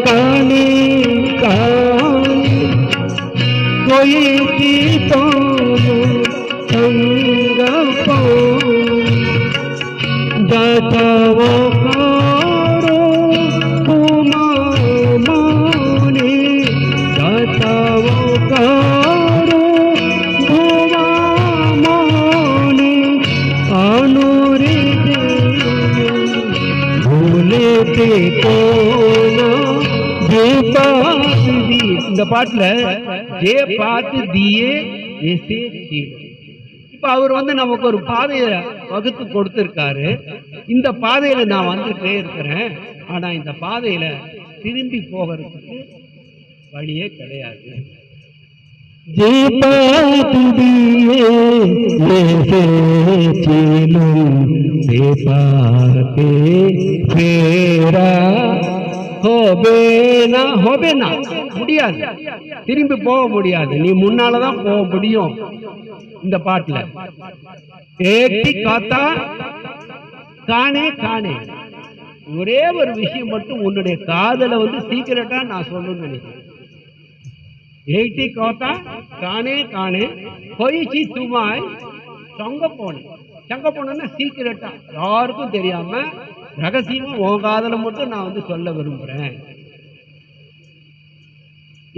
काने काने कोई की तो संग पो गाताओ कारो उमा माने गाताओ कारो उमा माने अनुरे இந்த பாட்டுல ஜே பார்த்து தியே இப்ப அவர் நமக்கு ஒரு பாதையை வகுத்து கொடுத்திருக்காரு. இந்த பாதையில நான் வந்துட்டே இருக்கிறேன். ஆனா இந்த பாதையில திரும்பி போகிறதுக்கு வழியே கிடையாது. जे बात दिए ऐसे चीलूं से पाते फेरा होबे ना முடியாது, திரும்பி போக முடியாது. நீ முன்னாலதான் போக முடியும். இந்த பாட்டுல ஏட்டி காத்தா காணே காணே ஒரே ஒரு விஷயம் மட்டும் உன்னுடைய காதல சீக்கிரட்டா நான் சொல்லணும்னு நினைக்கிறேன். ஏட்டி கோத்தா காணே காணே போயிச்சு துமாய் சங்க போனா சீக்கிரட்டா யாருக்கும் தெரியாம ரகசியமா உன் காதல மட்டும் நான் சொல்ல விரும்புறேன்.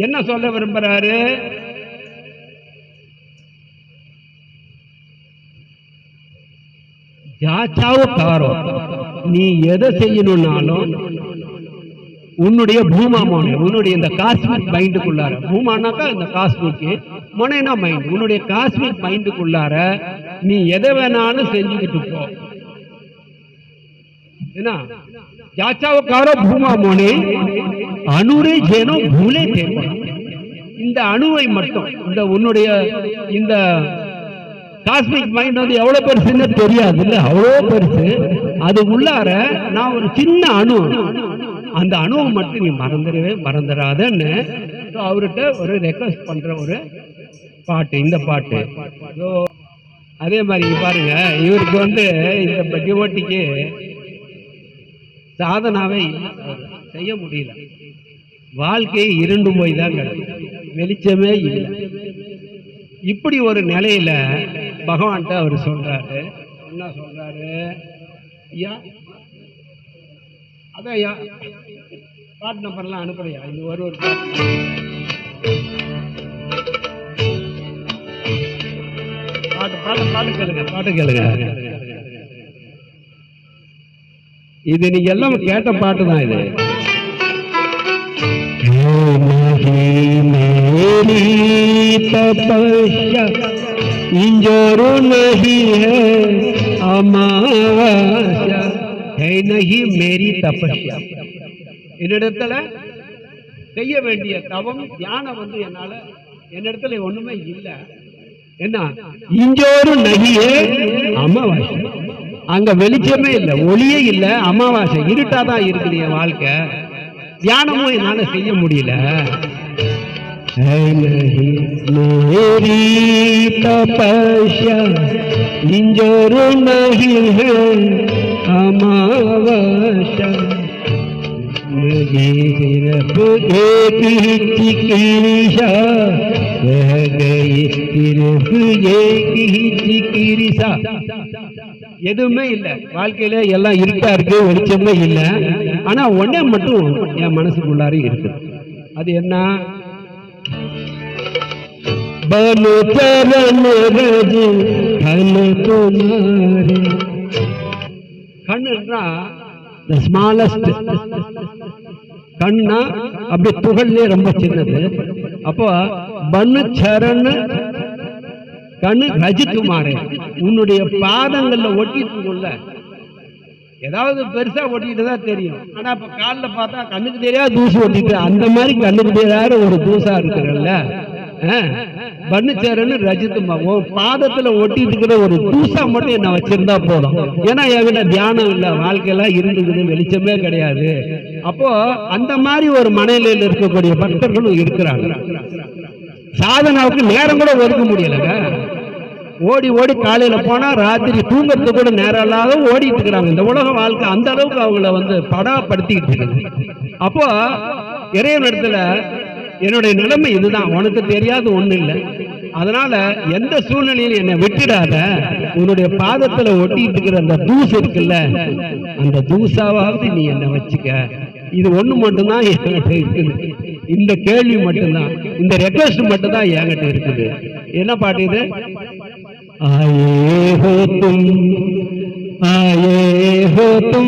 என்ன சொல்ல விரும்புறாரு? ஜாச்சாவோ காரோ, நீ எதை செய்யணும்னாலும் உன்னுடைய பூமா மோனை, உன்னுடைய இந்த காஸ்மிக் மைண்டுக்குள்ளார, பூமானாக்கா இந்த காஸ்மிக், மொனைனா மைண்ட், உன்னுடைய காஸ்மிக் மைண்டுக்குள்ளார நீ எதை வேணாலும் செஞ்சுக்கிட்டு போ. என்ன ஜாச்சாவுக்காரோ பூமா மோனே அணுரே ஜேனோ பூலே தேவை. இந்த அணுவை மட்டும், இந்த உன்னுடைய இந்த காஸ்மிக் மைண்ட் எவ்வளவு பெருசுன்னு தெரியாது இல்ல, அவ்வளோ பெருசு. அது உள்ளார நான் ஒரு சின்ன அணு, அந்த அணுவை மட்டும் நீ மறந்துடாதன்னு அவர்கிட்ட ஒரு ரெக்வஸ்ட் பண்ற ஒரு பாட்டு இந்த பாட்டு. அதே மாதிரி பாருங்க, இவருக்கு இந்த டிவோட்டிக்கு சாதனாவே செய்ய முடியல. வாழ்க்கையை இருண்டு போய் தான் கிடக்கு, வெளிச்சமே இல்லை. இப்படி ஒரு நிலையில பகவான்கிட்ட அவர் சொல்றாரு. என்ன சொல்றாரு? ஐயா அதான் ஐயா பாட்டு நம்பர்லாம் அனுப்புறையா, இது ஒரு பாட்டு பாட்டு கேளுங்க. இது நீங்க எல்லாம் கேட்ட பாட்டு தான். இது मेरी तपस्या इंजोर नहीं है अमावस्या है नहीं मेरी तपस्या. என்னிடத்துல செய்ய வேண்டிய தவம் தியானம் என்னால என்னிடத்துல ஒண்ணுமே இல்லை. என்ன இஞ்சோரு நகியே அமாவாசை, அங்க வெளிச்சமே இல்லை, ஒளியே இல்லை, அமாவாசை இருட்டாதான் இருக்குது என் வாழ்க்கை. தியானமும் என்னால செய்ய முடியல. मेरी तपस्या इंजोर नहीं है अमावस्या, सिर्फ एक ही चिकित्सा रह गई, सिर्फ एक ही चिकित्सा. எதுவுமே இல்லை வாழ்க்கையில, எல்லாம் இருட்டா இருக்கு, வெளிச்சமே இல்லை. ஆனா ஒன்னே மட்டும் என் மனசுக்குள்ளார இருக்கு. அது என்ன? பலு சரண ரஜ கண துமாரே. கண்ணுன்னா the smallest, கண்ணா அப்படி துகள்லே ரொம்ப சின்னது. அப்போ பன்னு சரண கண்ணு ரஜித்துமாரே, உன்னுடைய பாதங்கள்ல ஒட்டிட்டுக்குள்ள ஏதாவது பெருசா ஒட்டிட்டு தான் தெரியும். ஆனா இப்ப காலில் பார்த்தா கண்ணுக்கு தெரியாது தூசு ஒட்டிட்டு, அந்த மாதிரி கண்ணுக்கு தெரியாத ஒரு தூசா இருக்கிறல்ல. பண்ணுச்சேரன்னு ரஜித்துமா, உன் பாதத்துல ஒட்டிட்டு இருக்கிற ஒரு தூசா மட்டும் என்ன வச்சிருந்தா போதும். ஏன்னா என்கிட்ட தியானம் இல்லை, வாழ்க்கையெல்லாம் இருந்துக்குது, வெளிச்சமே கிடையாது. அப்போ அந்த மாதிரி ஒரு மனநிலையில் இருக்கக்கூடிய பக்தர்களும் இருக்கிறாங்க. சாதனாவுக்கு நேரம் கூட ஒதுக்க முடியலங்க. ஓடி ஓடி காலையில போனா ராத்திரி தூங்கறது கூட நேரம் இல்லாத ஓடிட்டு இருக்கிறாங்க. இந்த உலக வாழ்க்கை அந்த அளவுக்கு அவங்கள வந்து படாப்படுத்திக்கிட்டு இருக்குது. அப்போ இறைவன் இடத்துல என்னுடைய நிலைமை இதுதான், உனக்கு தெரியாது ஒண்ணு இல்லை, அதனால எந்த சூழ்நிலையில் என்னை விட்டுடாத, உன்னுடைய பாதத்துல ஒட்டிட்டு இருக்கிற அந்த தூசு இருக்குல்ல, அந்த தூசாவது நீ என்ன வச்சுக்க. இது ஒண்ணு மட்டும்தான் என்கிட்ட இருக்குது. இந்த கேள்வி மட்டும்தான், இந்த ரெக்வஸ்ட் மட்டும்தான் என்கிட்ட இருக்குது. என்ன பாட்டு இது? आए हो तुम, आए हो तुम,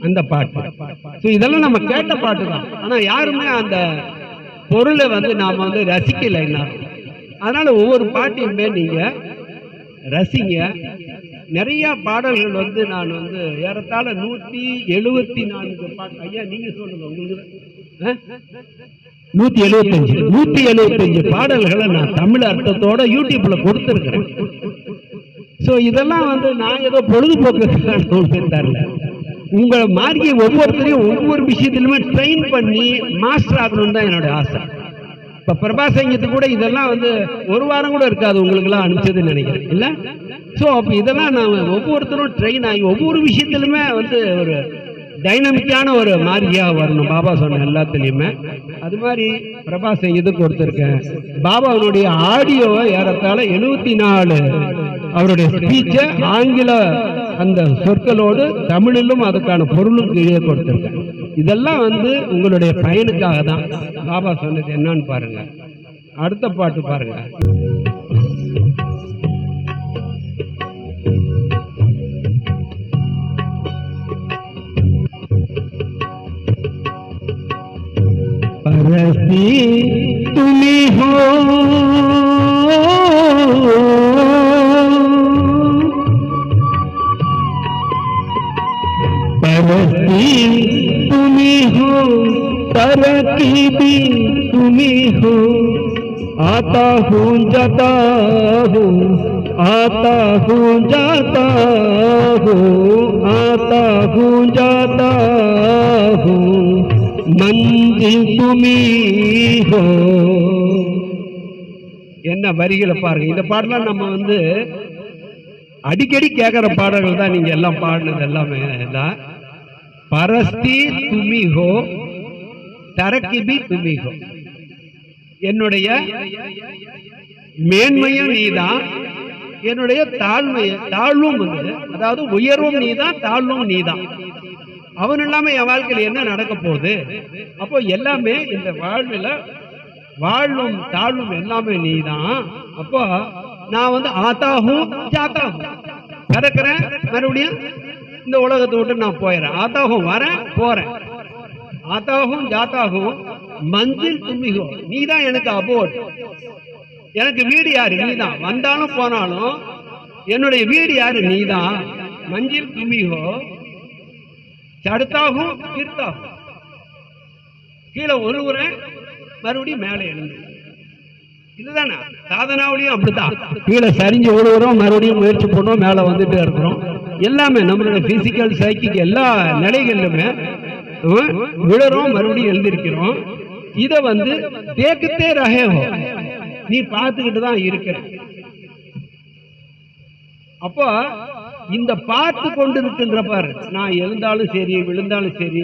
அந்த பாட்டு. இதெல்லாம் நம்ம கேட்ட பாட்டு தான். ஆனா யாருமே அந்த பொருளை வந்து நாம வந்து ரசிக்கல. அதனால ஒவ்வொரு பாட்டையுமே நீங்க ரசிங்க. நிறைய பாடல்கள் வந்து நான் வந்து ஏறத்தாழ 174 பாட்டு. ஐயா நீங்க சொல்லுங்க, உங்களுக்கு 175 பாடல்களை நான் தமிழ் அர்த்தத்தோட யூடியூப்ல கொடுத்திருக்கிறேன். சோ இதெல்லாம் வந்து நான் ஏதோ பொழுதுபோக்கு தரல. உங்களை மாதிரி ஒவ்வொருத்தரையும் ஒவ்வொரு விஷயத்திலுமே ட்ரெயின் பண்ணி மாஸ்டர் ஆகணும்னு தான் என்னோட ஆசை. இப்ப பிரபாசங்கத்துக்கு கூட இதெல்லாம் வந்து ஒரு வாரம் கூட இருக்காது உங்களுக்கு எல்லாம் அனுப்பிச்சதுன்னு நினைக்கிறேன் இல்ல. சோ அப்ப இதெல்லாம் நான் ஒவ்வொருத்தரும் ட்ரெயின் ஆகி ஒவ்வொரு விஷயத்திலுமே வந்து ஒரு டைனமிக்கான ஒரு மாதிரியா வரணும். பாபா சொன்ன எல்லாத்துலயுமே அது மாதிரி பிரபாசங்கத்துக்கு கொடுத்திருக்கேன். பாபாவுடைய ஆடியோவை ஏறத்தாழ 74 அவருடைய ஸ்பீச்ச ஆங்கில அந்த சொற்களோடு தமிழிலும் அதுக்கான பொருளும் கீழே கொடுத்திருக்கேன். இதெல்லாம் வந்து உங்களுடைய பயனுக்காக தான். பாபா சொன்னது என்னன்னு பாருங்க. அடுத்த பாட்டு பாருங்க. परस्ती तुम्ही हो, परस्ती तुम्ही हो, तरकीबी तुम्ही हो, आता हूँ जाता हूँ, आता हूँ जाता हूँ, आता हूँ जाता हूँ, मंजिल तुम्ही हो. என்ன வரிகளை பாருங்க. இந்த பாடலாம் நம்ம வந்து அடிக்கடி கேட்கிற பாடல்கள் தான். நீங்க எல்லாம் பாடினது எல்லாமே தான். பரஸ்தி துமி ஹோ, தரக்கிபி துமி ஹோ. என்னுடைய மேன்மையும் நீதான், என்னுடைய தாழ்வும் வந்து, அதாவது உயர்வும் நீதான், தாழ்வும் நீதான். அவன் இல்லாம என் வாழ்க்கையில் என்ன நடக்க போகுது? அப்போ எல்லாமே இந்த வாழ்வில் வாழும் தாழ்வும் எல்லாமே நீதான். அப்போ நான் வந்து ஆத்தாகும் ஜாத்தாகும் பிறக்கிறேன், மறுபடியும் இந்த உலகத்தை விட்டு நான் போயிடுறேன். ஆத்தாகும் வரேன் போறேன், ஆத்தாகும் ஜாத்தாகும், மஞ்சில் தும்மிகோ நீதான் எனக்கு அபோட். எனக்கு வீடு யாரு? நீதான். வந்தாலும் போனாலும் என்னுடைய வீடு யாரு? நீதான். மஞ்சில் தும்மிகோ, சடுத்தாகும் கீர்த்தாகும், கீழே ஒருவரை மறுபடியும் மேலே எழுந்து. இதுதானே சாதனாவிலையும் அப்படித்தான். கீழே சரிஞ்சு ஒருவரும் மறுபடியும் முயற்சி பண்ணுவோம், மேலே வந்துட்டே இருக்கிறோம். எல்லாமே நம்மளுடைய பிசிக்கல் சைக்கிக் எல்லா நிலைகளிலுமே விழுறோம், மறுபடியும் எழுந்திருக்கிறோம். இத வந்து தேக்கத்தே ரகேவோ நீ பார்த்துக்கிட்டு தான் இருக்கிற. அப்போ இந்த பார்த்து கொண்டு இருக்கின்ற பாரு, நான் எழுந்தாலும் சரி, விழுந்தாலும் சரி,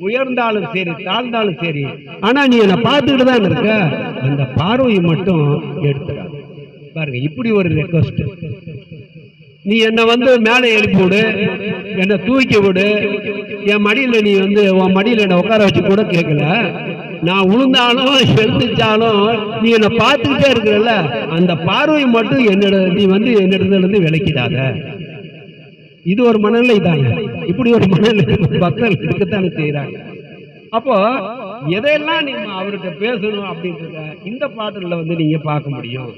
உயர்ந்தாலும் சரி, தாழ்ந்தாலும் சரி, ஆனா நீ என்ன பார்த்துக்கிட்டு தான் இருக்க. அந்த பார்வையை மட்டும் எடுத்துறாங்க பாருங்க. இப்படி ஒரு ரெக்வஸ்ட். நீ என்ன வந்து மேலே எழுப்பி விடு, என்ன தூக்கி விடு, என் மடியில நீ வந்து உன் மடியில என்ன உட்கார வச்சு கூட கேட்கல. நான் உளுந்தாலும் எழுந்திச்சாலும் நீ என்ன பார்த்துக்கிட்டே இருக்கிறல்ல, அந்த பார்வை மட்டும் என்னோட நீ வந்து என்னிடத்துல இருந்து விலக்கிடாத. இது ஒரு மனநிலை தாங்க. இப்படி ஒரு மனநிலை பக்தர்கள் இருக்கத்தானே செய்யறாங்க. அப்போ எதையெல்லாம் நீங்க அவர்கிட்ட பேசணும் அப்படின்றத இந்த பாட்டுல வந்து நீங்க பார்க்க முடியும்.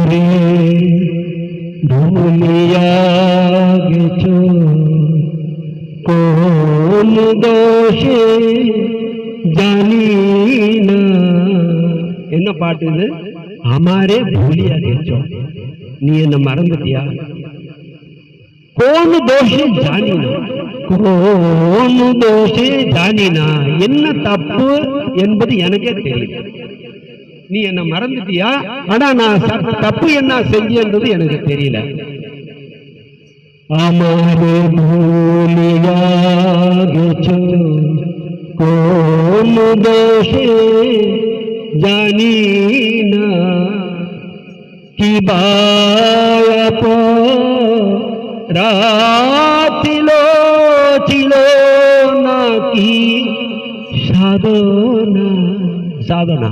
আমারে ভুলিয়া গেছো কোন দোষে জানি না. என்ன பாட்டு இது? আমারে ভুলিয়া গেছো, நீ என்ன மறந்துட்டியா? கோன் தோஷே ஜானினா, கோன் தோஷே ஜானினா, என்ன தப்பு என்பது எனக்கே தெரியும். நீ என்ன மறந்துட்டியா? ஆனா நான் தப்பு என்ன செஞ்சது எனக்கு தெரியல. আমারে ভুলিয়া গেছো কোন দোষে জানি না, কি রাতিল ছিল নাকি সাধনা, சாதனா.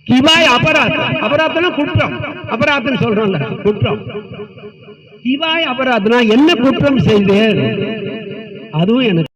கிவாய் அபராதம், அபராதம்னா குற்றம், அபராதம் சொல்றாங்க குற்றம். கிவாய் அபராதம்னா என்ன குற்றம் செய்தேன், அதுவும் எனக்கு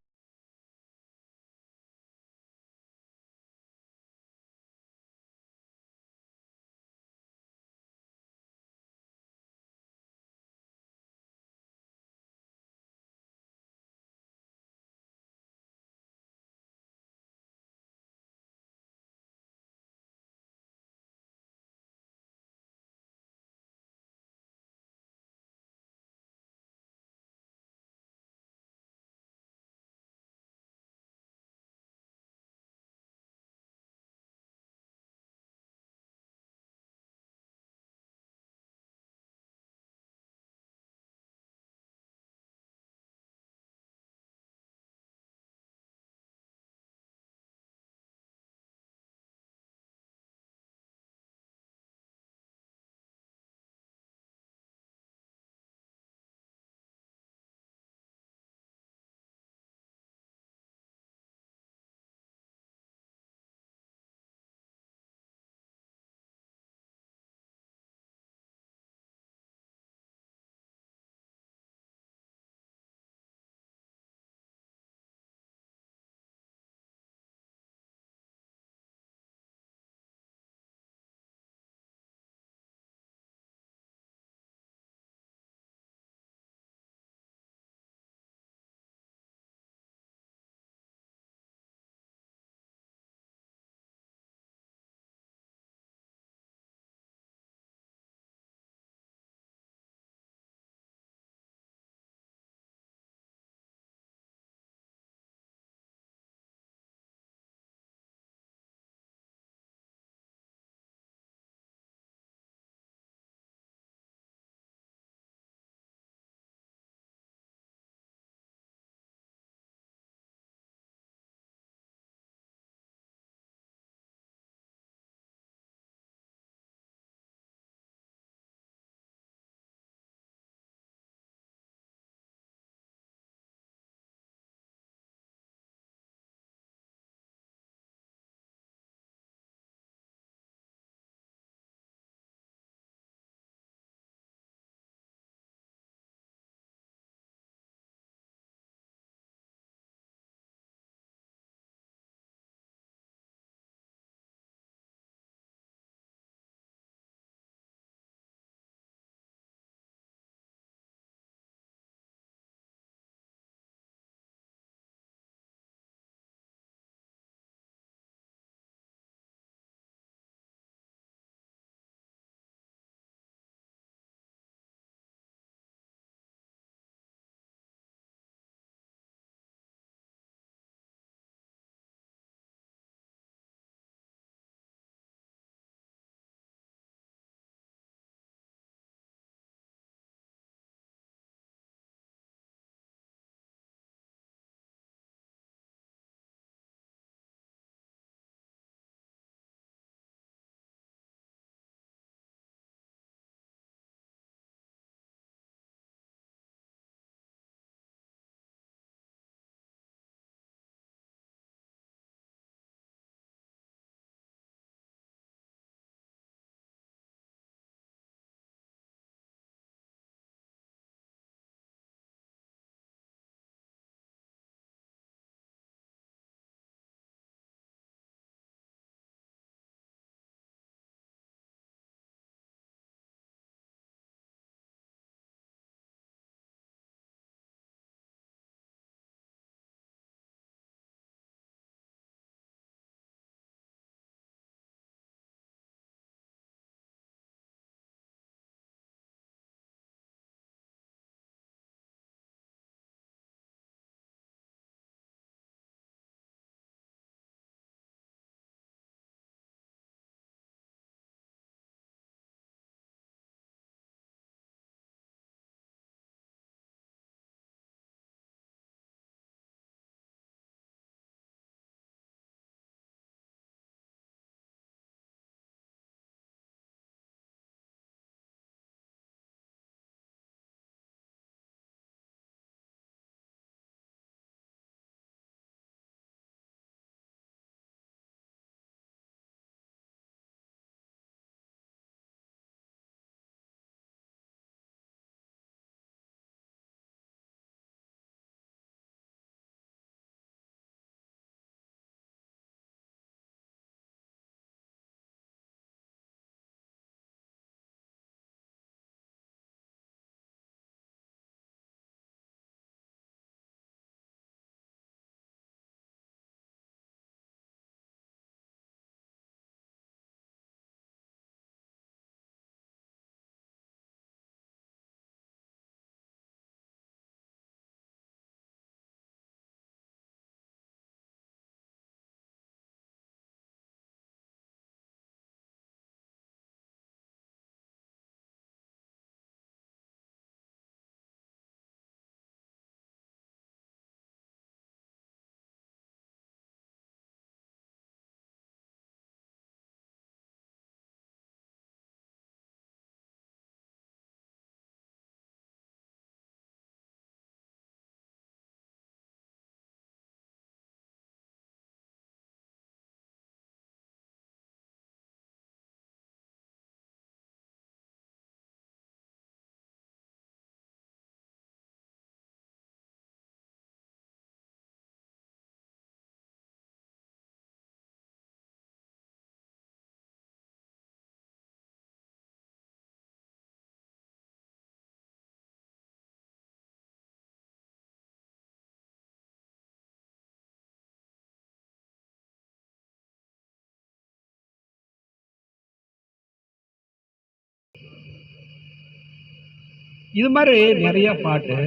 இது மாதிரி நிறைய பாட்டு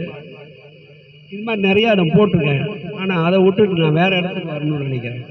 இது மாதிரி நிறைய நான் போட்டிருக்கேன். ஆனா அதை விட்டுட்டு நான் வேற இடத்துக்கு வரணும்னு நினைக்கிறேன்.